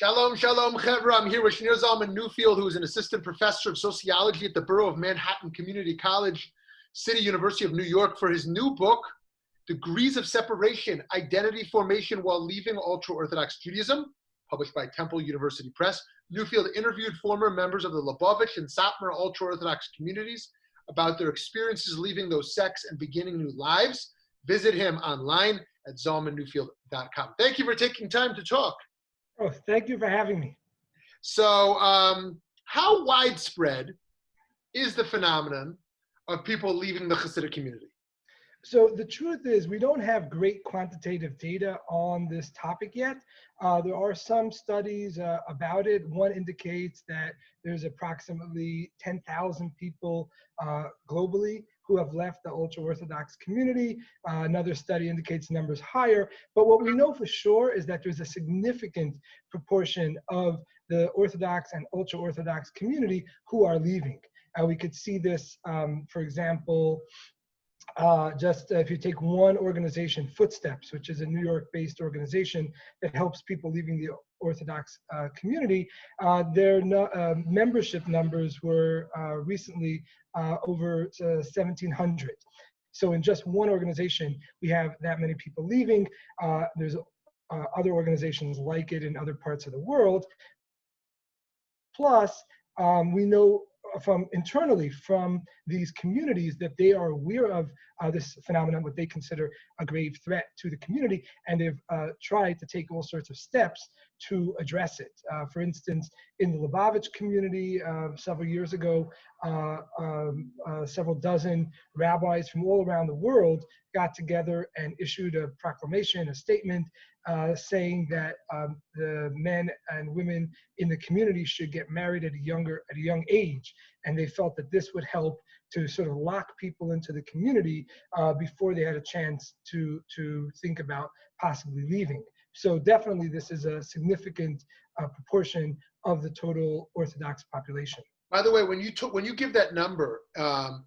Shalom, shalom, Chevra. I'm here with Schneur Zalman Newfield, who is an assistant professor of sociology at the Borough of Manhattan Community College, City University of New York, for his new book, Degrees of Separation, Identity Formation While Leaving Ultra-Orthodox Judaism, published by Temple University Press. Newfield interviewed former members of the Lubavitch and Satmar Ultra-Orthodox communities about their experiences leaving those sects and beginning new lives. Visit him online at zalmannewfield.com. Thank you for taking time to talk. Oh, thank you for having me. So how widespread is the phenomenon of people leaving the Hasidic community? So the truth is we don't have great quantitative data on this topic yet. There are some studies about it. One indicates that there's approximately 10,000 people globally who have left the ultra-Orthodox community. Another study indicates numbers higher. But what we know for sure is that there's a significant proportion of the Orthodox and ultra-Orthodox community who are leaving. We could see this, for example, if you take one organization, Footsteps, which is a New York-based organization that helps people leaving the Orthodox community, their membership numbers were recently over 1,700. So in just one organization, we have that many people leaving. There's other organizations like it in other parts of the world. Plus, we know internally from these communities that they are aware of this phenomenon, what they consider a grave threat to the community, and they've tried to take all sorts of steps to address it. For instance, in the Lubavitch community several years ago, several dozen rabbis from all around the world got together and issued a proclamation, a statement, saying that the men and women in the community should get married at a young age, and they felt that this would help to sort of lock people into the community before they had a chance to think about possibly leaving. So definitely this is a significant proportion of the total Orthodox population. By the way, when you give that number,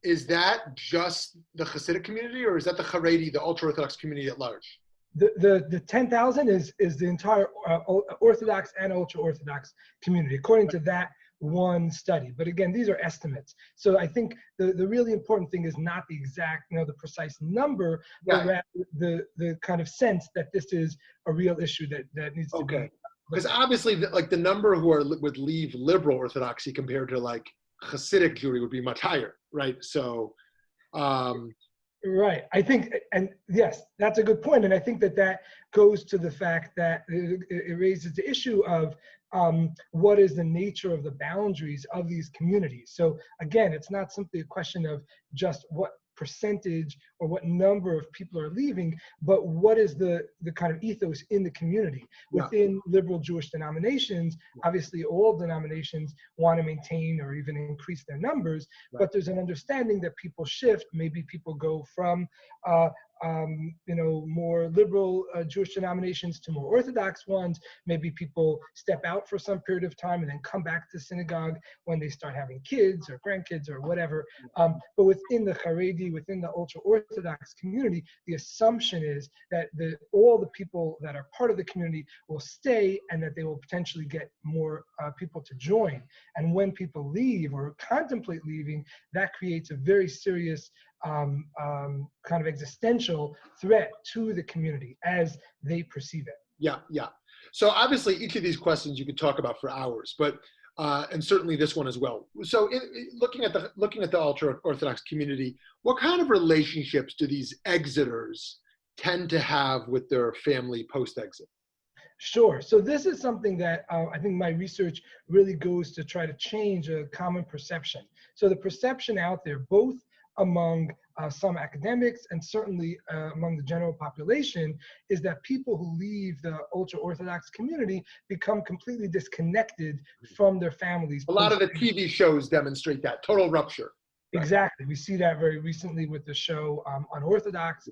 is that just the Hasidic community, or is that the Haredi, the ultra-Orthodox community at large? The 10,000 is the entire Orthodox and ultra-Orthodox community, according to that one study. But again, these are estimates. So I think the really important thing is not the exact, the precise number, but rather the kind of sense that this is a real issue that needs to be. Because obviously, the number who would leave liberal Orthodoxy compared to like Hasidic Jewry would be much higher, right? So, right. I think, and yes, that's a good point. And I think that goes to the fact that it raises the issue of what is the nature of the boundaries of these communities. So again, it's not simply a question of just what percentage or what number of people are leaving, but what is the kind of ethos in the community. Within liberal Jewish denominations, obviously all denominations want to maintain or even increase their numbers, but there's an understanding that people shift. Maybe people go from more liberal Jewish denominations to more Orthodox ones. Maybe people step out for some period of time and then come back to synagogue when they start having kids or grandkids or whatever. But within the Haredi, within the ultra-Orthodox community, the assumption is that all the people that are part of the community will stay and that they will potentially get more people to join. And when people leave or contemplate leaving, that creates a very serious kind of existential threat to the community as they perceive it. Yeah. So obviously each of these questions you could talk about for hours, but and certainly this one as well. So looking at the ultra-Orthodox community, what kind of relationships do these exiters tend to have with their family post-exit? Sure. So this is something that I think my research really goes to try to change a common perception. So the perception out there, both among some academics and certainly among the general population, is that people who leave the ultra-Orthodox community become completely disconnected from their families. A lot of the TV shows demonstrate that total rupture. Exactly. We see that very recently with the show Unorthodox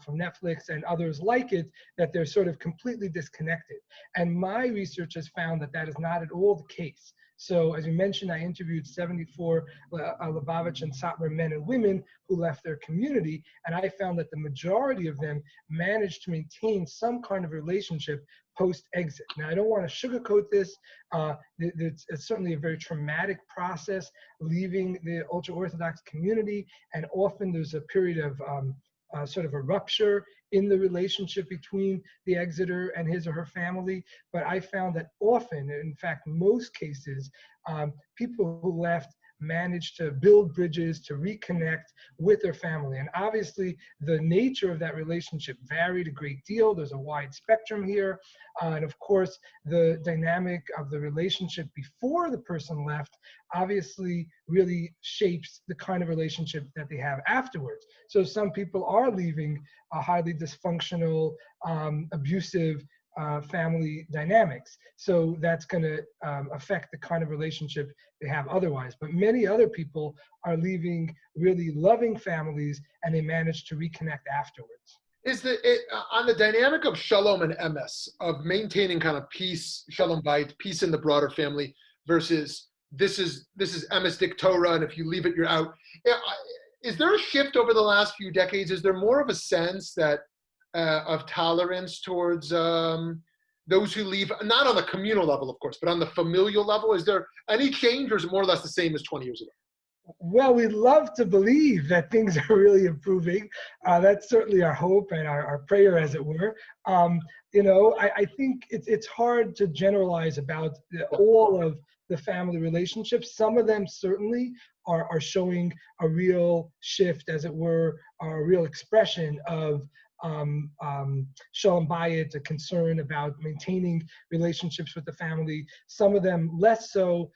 from Netflix and others like it, that they're sort of completely disconnected. And my research has found that is not at all the case. So as you mentioned, I interviewed 74 Lubavitch and Satmar men and women who left their community, and I found that the majority of them managed to maintain some kind of relationship post-exit. Now, I don't want to sugarcoat this. It's certainly a very traumatic process, leaving the ultra-Orthodox community, and often there's a period of sort of a rupture in the relationship between the exiter and his or her family. But I found that often, in fact, most cases, people who left managed to build bridges, to reconnect with their family. And obviously, the nature of that relationship varied a great deal. There's a wide spectrum here. And of course, the dynamic of the relationship before the person left obviously really shapes the kind of relationship that they have afterwards. So some people are leaving a highly dysfunctional, abusive family dynamics. So that's going to affect the kind of relationship they have otherwise. But many other people are leaving really loving families, and they manage to reconnect afterwards. Is on the dynamic of shalom and emes, of maintaining kind of peace, shalom bait, peace in the broader family, versus this is emes dik Torah, and if you leave it, you're out. Is there a shift over the last few decades? Is there more of a sense that of tolerance towards those who leave, not on the communal level, of course, but on the familial level? Is there any change, or is it more or less the same as 20 years ago? Well, we'd love to believe that things are really improving. That's certainly our hope and our prayer, as it were. I think it's hard to generalize about all of the family relationships. Some of them certainly are showing a real shift, as it were, a real expression of shalom bayit, a concern about maintaining relationships with the family. Some of them less so,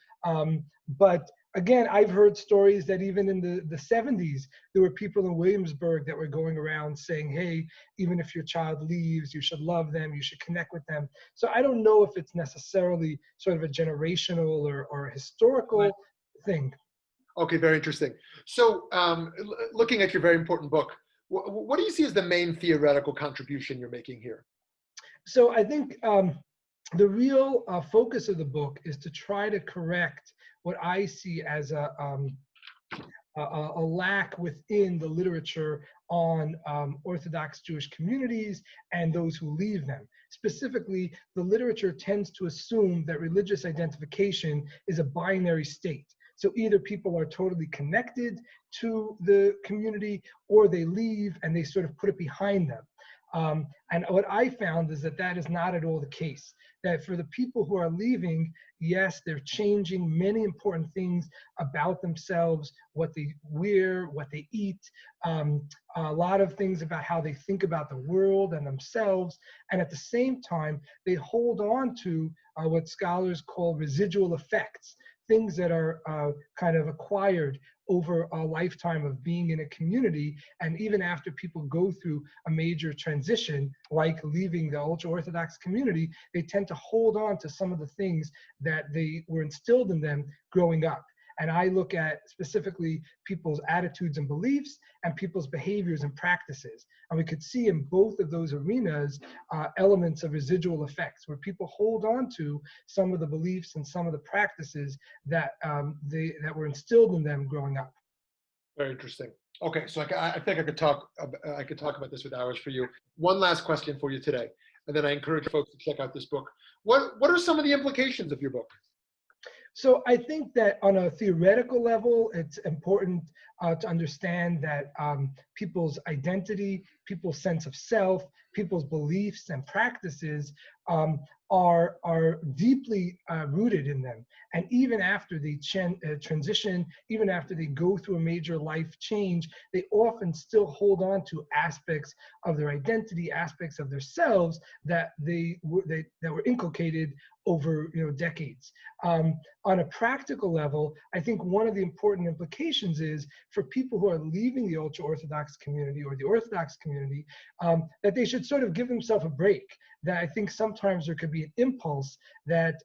but again, I've heard stories that even in the 70s, there were people in Williamsburg that were going around saying, hey, even if your child leaves, you should love them, you should connect with them. So I don't know if it's necessarily sort of a generational or historical thing. Okay, very interesting. So looking at your very important book, what do you see as the main theoretical contribution you're making here? So I think the real focus of the book is to try to correct what I see as a lack within the literature on Orthodox Jewish communities and those who leave them. Specifically, the literature tends to assume that religious identification is a binary state. So either people are totally connected to the community, or they leave and they sort of put it behind them. And what I found is that is not at all the case. That for the people who are leaving, yes, they're changing many important things about themselves, what they wear, what they eat, a lot of things about how they think about the world and themselves. And at the same time, they hold on to what scholars call residual effects, things that are kind of acquired over a lifetime of being in a community. And even after people go through a major transition, like leaving the ultra-Orthodox community, they tend to hold on to some of the things that they were instilled in them growing up. And I look at specifically people's attitudes and beliefs and people's behaviors and practices. And we could see in both of those arenas elements of residual effects, where people hold on to some of the beliefs and some of the practices that that were instilled in them growing up. Very interesting. Okay, so I think I could talk about this with hours for you. One last question for you today, and then I encourage folks to check out this book. What are some of the implications of your book? So I think that on a theoretical level, it's important to understand that people's identity, people's sense of self, people's beliefs and practices are deeply rooted in them. And even after they transition, even after they go through a major life change, they often still hold on to aspects of their identity, aspects of themselves that were inculcated over decades. On a practical level, I think one of the important implications is for people who are leaving the ultra-Orthodox community or the Orthodox community, that they should sort of give themselves a break. That I think sometimes there could be an impulse that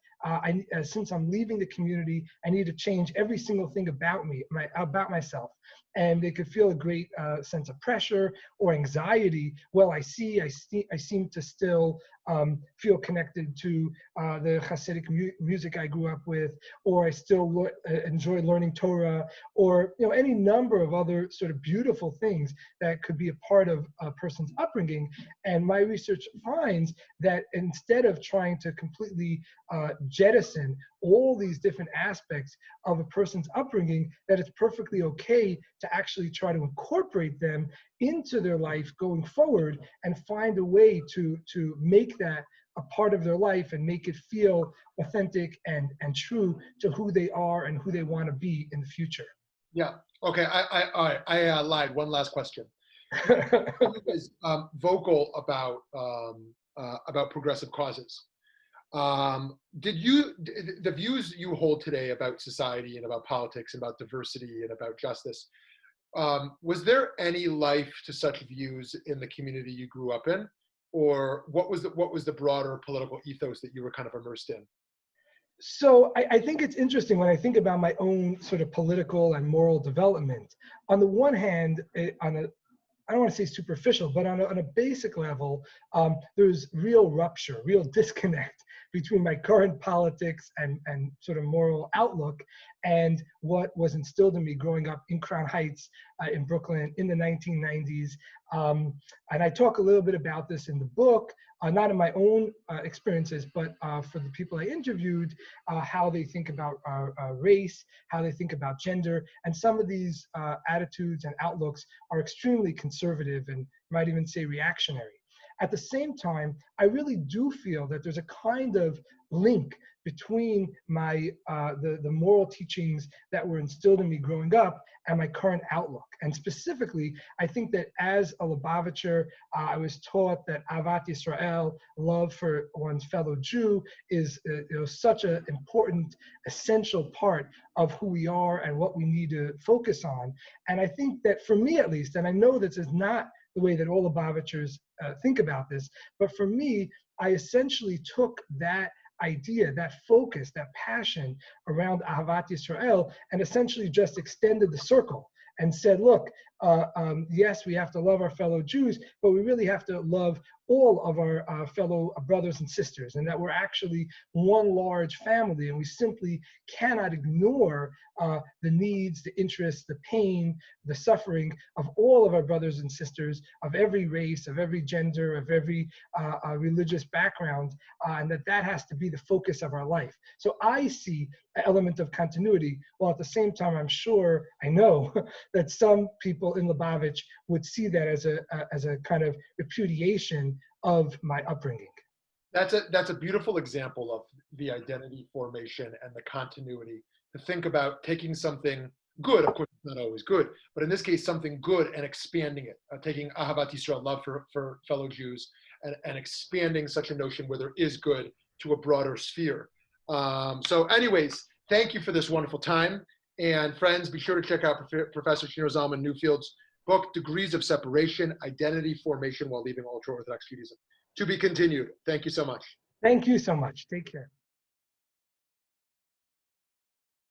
since I'm leaving the community, I need to change every single thing about me, about myself. and they could feel a great sense of pressure or anxiety. Well, I seem to still feel connected to the Hasidic music I grew up with, or I still enjoy learning Torah, or any number of other sort of beautiful things that could be a part of a person's upbringing. And my research finds that instead of trying to completely jettison all these different aspects of a person's upbringing, that it's perfectly okay to actually try to incorporate them into their life going forward and find a way to make that a part of their life and make it feel authentic and true to who they are and who they want to be in the future. Yeah. Okay. I lied. One last question. You is vocal about progressive causes. The views you hold today about society and about politics and about diversity and about justice, was there any life to such views in the community you grew up in, or what was the broader political ethos that you were kind of immersed in? So I think it's interesting when I think about my own sort of political and moral development. On the one hand, I don't want to say superficial, but on a basic level, there's real rupture, real disconnect between my current politics and sort of moral outlook and what was instilled in me growing up in Crown Heights in Brooklyn in the 1990s. And I talk a little bit about this in the book, not in my own experiences, but for the people I interviewed, how they think about race, how they think about gender, and some of these attitudes and outlooks are extremely conservative and might even say reactionary. At the same time, I really do feel that there's a kind of link between my the moral teachings that were instilled in me growing up and my current outlook. And specifically, I think that as a Lubavitcher, I was taught that Ahavat Yisrael, love for one's fellow Jew, is such an important, essential part of who we are and what we need to focus on. And I think that for me at least, and I know this is not the way that all Lubavitchers think about this, but for me, I essentially took that idea, that focus, that passion around Ahavat Yisrael, and essentially just extended the circle and said, look, yes, we have to love our fellow Jews, but we really have to love all of our fellow brothers and sisters, and that we're actually one large family, and we simply cannot ignore the needs, the interests, the pain, the suffering of all of our brothers and sisters of every race, of every gender, of every religious background, and that has to be the focus of our life. So I see an element of continuity, while at the same time I know that some people in Lubavitch would see that as a kind of repudiation of my upbringing. That's a beautiful example of the identity formation and the continuity. To think about taking something good, of course it's not always good, but in this case something good and expanding it, taking Ahavat Yisrael, love for fellow Jews, and expanding such a notion where there is good to a broader sphere. So anyways, thank you for this wonderful time. And friends, be sure to check out Professor Schneur Zalman Newfield's book, Degrees of Separation, Identity Formation While Leaving Ultra-Orthodox Judaism. To be continued. Thank you so much. Thank you so much. Take care.